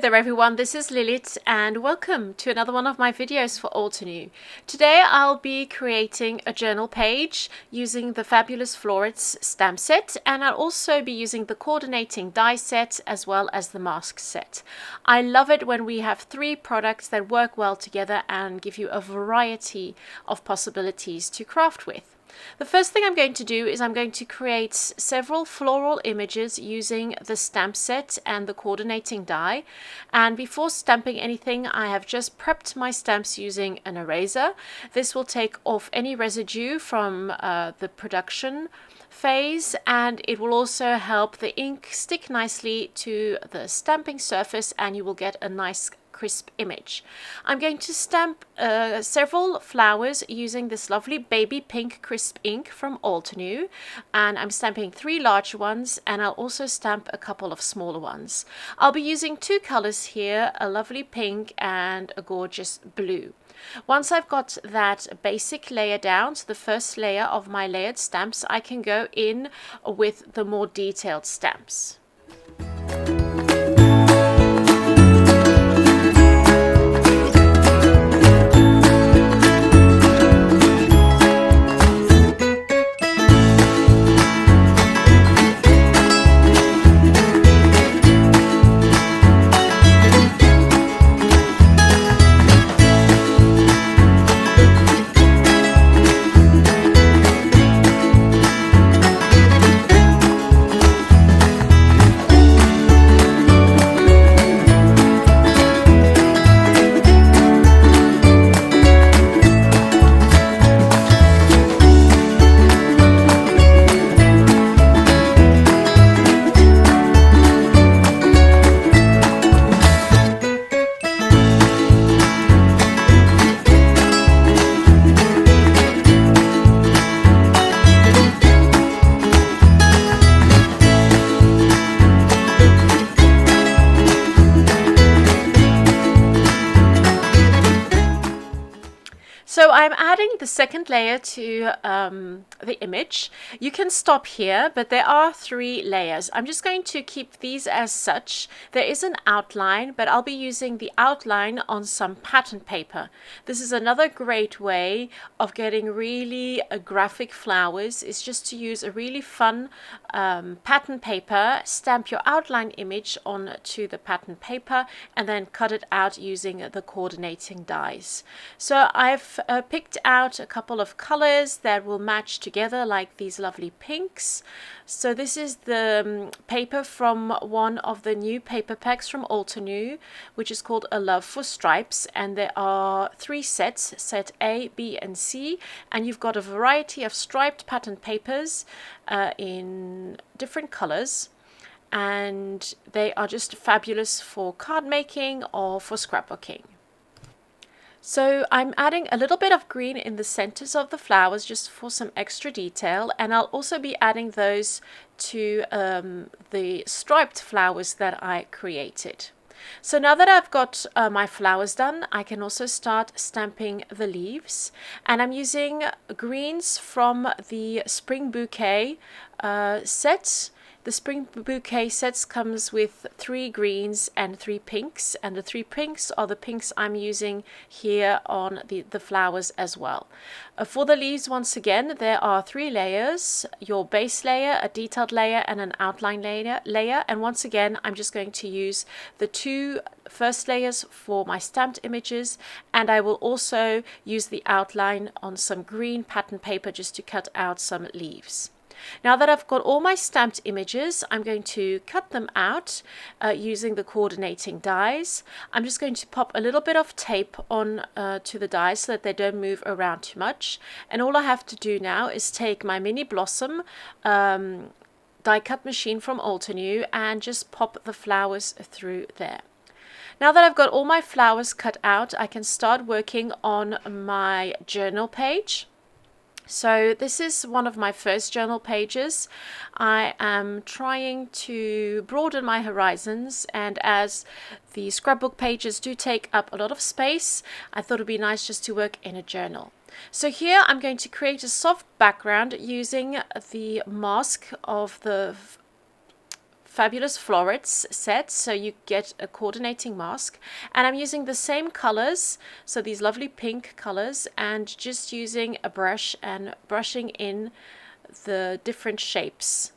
there everyone, this is Lilith and welcome to another one of my videos for Altenew. Today I'll be creating a journal page using the fabulous Florets stamp set, and I'll also be using the coordinating die set as well as the mask set. I love it when we have three products that work well together and give you a variety of possibilities to craft with. The first thing I'm going to do is I'm going to create several floral images using the stamp set and the coordinating die. And before stamping anything, I have just prepped my stamps using an eraser. This will take off any residue from the production phase, and it will also help the ink stick nicely to the stamping surface, and you will get a nice crisp image. I'm going to stamp several flowers using this lovely baby pink crisp ink from Altenew, and I'm stamping 3 large ones, and I'll also stamp a couple of smaller ones. I'll be using 2 colors here, a lovely pink and a gorgeous blue. Once I've got that basic layer down, so the first layer of my layered stamps, I can go in with the more detailed stamps. So I'm adding the second layer to the image. You can stop here, but there are 3 layers. I'm just going to keep these as such. There is an outline, but I'll be using the outline on some pattern paper. This is another great way of getting really graphic flowers, is just to use a really fun pattern paper, stamp your outline image onto the pattern paper, and then cut it out using the coordinating dies. So I've picked out a couple of colors that will match together, like these lovely pinks. So this is the paper from one of the new paper packs from Altenew, which is called A Love for Stripes, and there are 3 sets, set A, B and C, and you've got a variety of striped pattern papers in different colors, and they are just fabulous for card making or for scrapbooking. So I'm adding a little bit of green in the centers of the flowers just for some extra detail, and I'll also be adding those to the striped flowers that I created. So now that I've got my flowers done, I can also start stamping the leaves, and I'm using greens from the Spring Bouquet set. The Spring Bouquet sets comes with 3 greens and 3 pinks, and the 3 pinks are the pinks I'm using here on the flowers as well. For the leaves, once again, there are 3 layers: your base layer, a detailed layer, and an outline layer. And once again, I'm just going to use the 2 first layers for my stamped images, and I will also use the outline on some green pattern paper just to cut out some leaves. Now that I've got all my stamped images, I'm going to cut them out using the coordinating dies. I'm just going to pop a little bit of tape on to the dies so that they don't move around too much. And all I have to do now is take my mini blossom die cut machine from Altenew and just pop the flowers through there. Now that I've got all my flowers cut out, I can start working on my journal page. So this is one of my first journal pages. I am trying to broaden my horizons, and as the scrapbook pages do take up a lot of space, I thought it'd be nice just to work in a journal. So here I'm going to create a soft background using the mask of the fabulous Florets set, so you get a coordinating mask. And I'm using the same colors, so these lovely pink colors, and just using a brush and brushing in the different shapes.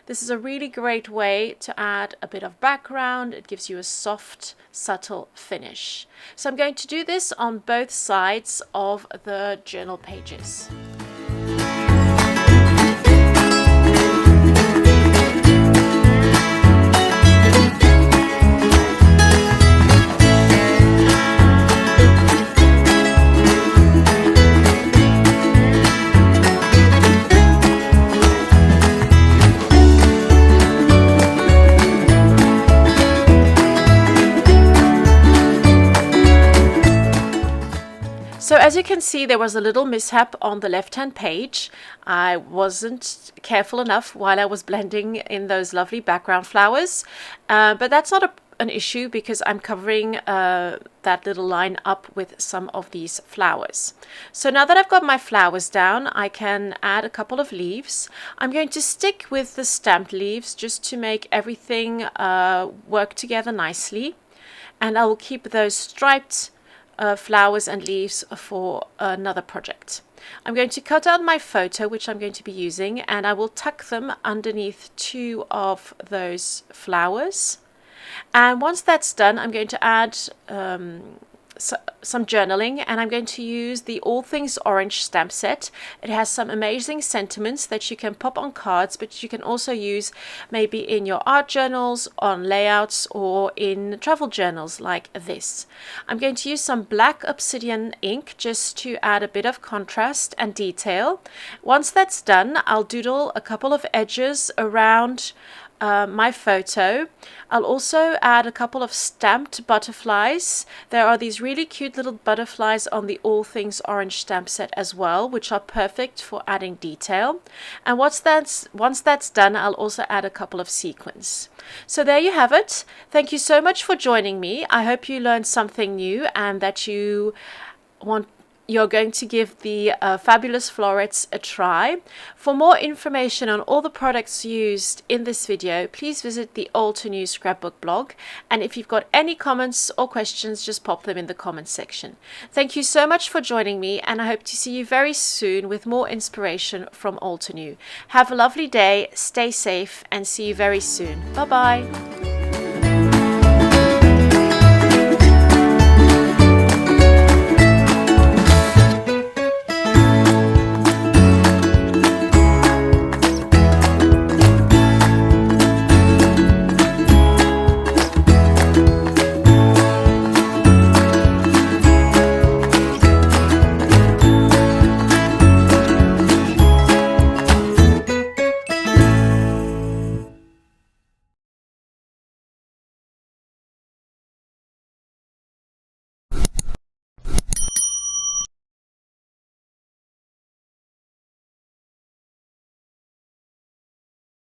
This is a really great way to add a bit of background. It gives you a soft, subtle finish. So I'm going to do this on both sides of the journal pages. So as you can see, there was a little mishap on the left-hand page. I wasn't careful enough while I was blending in those lovely background flowers, but that's not an issue because I'm covering that little line up with some of these flowers. So now that I've got my flowers down, I can add a couple of leaves. I'm going to stick with the stamped leaves just to make everything work together nicely, and I will keep those striped flowers and leaves for another project. I'm going to cut out my photo, which I'm going to be using, and I will tuck them underneath two of those flowers. And once that's done, I'm going to add some journaling, and I'm going to use the All Things Orange stamp set. It has some amazing sentiments that you can pop on cards, but you can also use maybe in your art journals, on layouts, or in travel journals like this. I'm going to use some black Obsidian ink just to add a bit of contrast and detail. Once that's done, I'll doodle a couple of edges around my photo. I'll also add a couple of stamped butterflies. There are these really cute little butterflies on the All Things Orange stamp set as well, which are perfect for adding detail. And once that's done, I'll also add a couple of sequins. So there you have it. Thank you so much for joining me. I hope you learned something new and that you're going to give the fabulous florets a try. For more information on all the products used in this video, please visit the Altenew scrapbook blog. And if you've got any comments or questions, just pop them in the comments section. Thank you so much for joining me, and I hope to see you very soon with more inspiration from Altenew. Have a lovely day, stay safe, and see you very soon. Bye bye.